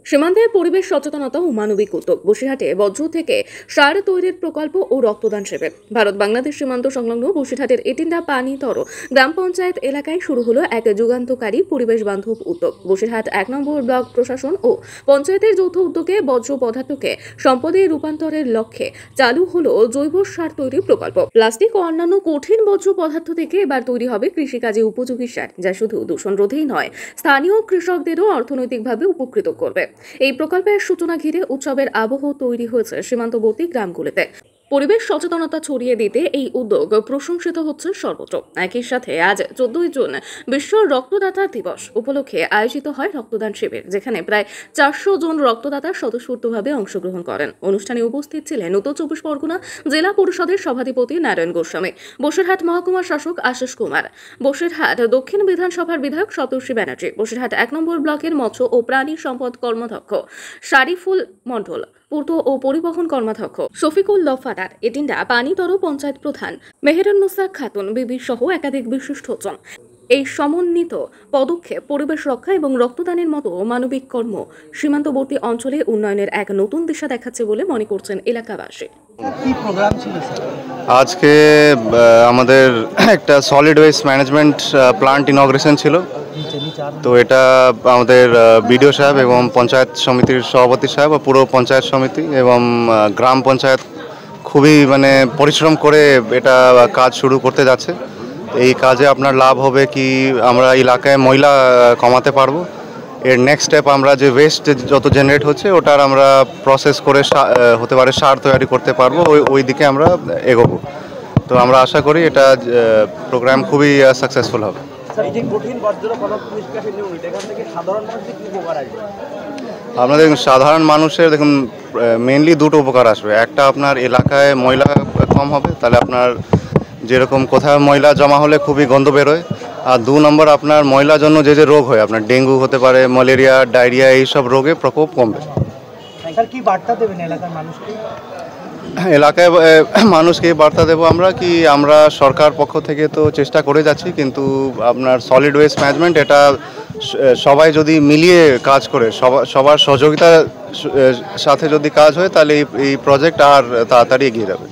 সীমান্তে পরিবেশ সচেতনতা ও মানবিক উদ্যোগ। বসিরহাটে বজ্র থেকে সার তৈরির প্রকল্প ও রক্তদান শিবির। ভারত বাংলাদেশ সীমান্ত সংলগ্ন বসিরহাটের এটিন্ডা পানিতর গ্রাম পঞ্চায়েত এলাকায় শুরু হলো এক যুগান্তকারী পরিবেশ বান্ধব উদ্যোগ। বসিরহাট ১ নম্বর ব্লক প্রশাসন ও পঞ্চায়েতের যৌথ উদ্যোগে বজ্র পদার্থকে সম্পদে রূপান্তরের লক্ষ্যে চালু হলো জৈব সার তৈরি প্রকল্প। প্লাস্টিক ও অন্যান্য কঠিন বজ্র পদার্থ থেকে এবার তৈরি হবে কৃষিকাজে উপযোগী সার, যা শুধু দূষণ রোধেই নয়, স্থানীয় কৃষকদেরও অর্থনৈতিকভাবে উপকৃত করবে। এই প্রকল্পের সূচনা ঘিরে উৎসবের আবহ তৈরি হয়েছে সীমান্তবর্তী গ্রামগুলিতে। পরিবেশ সচেতনতা ছড়িয়ে দিতে এই উদ্যোগ প্রশংসিত হচ্ছে সর্বত্র। একই সাথে আজ ১৪ জুন বিশ্ব রক্তদাতা দিবস উপলক্ষে আয়োজিত হয় রক্তদান শিবির, যেখানে প্রায় ৪০০ জন রক্তদাতা স্বতঃস্ফূর্তভাবে অংশগ্রহণ করেন। অনুষ্ঠানে উপস্থিত ছিলেন উত্তর চব্বিশ পরগনা জেলা পরিষদের সভাধিপতি নারায়ণ গোস্বামী, বসিরহাট মহকুমা শাসক আশিস কুমার, বসিরহাট দক্ষিণ বিধানসভার বিধায়ক সতর্ষী ব্যানার্জি, বসিরহাট ১ নম্বর ব্লকের মৎস্য ও প্রাণী সম্পদ কর্মাধ্যক্ষ শারিফুল মণ্ডল, পূর্ত ও পরিবহন কর্মাধ্যক্ষ শফিকুল লফাদার, এটিন্ডা পানিতর পঞ্চায়েত প্রধান মেহেরুন্নেসা খাতুন বিবি সহ একাধিক বিশিষ্টজন। এই সমন্বিত পদক্ষেপ পরিবেশ রক্ষা এবং রক্তদানের মতো মানবিক কর্ম সীমান্তবর্তী অঞ্চলে উন্নয়নের এক নতুন দিশা দেখাচ্ছে বলে মনে করছেন এলাকাবাসী। আজকে আমাদের একটা সলিড ওয়েস্ট ম্যানেজমেন্ট প্লান্ট ইনগ্রেশন ছিল। তো এটা আমাদের বিডিও সাহেব এবং পঞ্চায়েত সমিতির সভাপতি সাহেব ও পুরো পঞ্চায়েত সমিতি এবং গ্রাম পঞ্চায়েত খুবই পরিশ্রম করে এটা কাজ শুরু করতে যাচ্ছে। এই কাজে আপনার লাভ হবে কি, আমরা এলাকায় ময়লা কমাতে পারবো। এর নেক্সট স্টেপ আমরা যে ওয়েস্ট যত জেনারেট হচ্ছে ওটার আমরা প্রসেস করে হতে পারে সার তৈরি করতে পারবো, ওই দিকে আমরা এগোবো। তো আমরা আশা করি এটা প্রোগ্রাম খুবই সাকসেসফুল হবে। আপনাদের সাধারণ মানুষের দেখুন মেনলি দুটো উপকার আসবে। একটা আপনার এলাকায় ময়লা কম হবে, তাহলে আপনার যেরকম কোথাও ময়লা জমা হলে খুবই গন্ধ বেরোয়। আর ২ নম্বর আপনার ময়লার জন্য যে রোগ হয়, আপনার ডেঙ্গু হতে পারে, ম্যালেরিয়া, ডায়রিয়া, এইসব রোগে প্রকোপ কমবে। কি বার্তা দেবেন এলাকার মানুষকে? এলাকায় মানুষকে বার্তা দেবো আমরা সরকার পক্ষ থেকে তো চেষ্টা করে যাচ্ছি, কিন্তু আপনার সলিড ওয়েস্ট ম্যানেজমেন্ট এটা সবাই যদি মিলিয়ে কাজ করে, সবার সহযোগিতার সাথে যদি কাজ হয়, তাহলে এই প্রজেক্ট আর তাড়াতাড়ি এগিয়ে যাবে।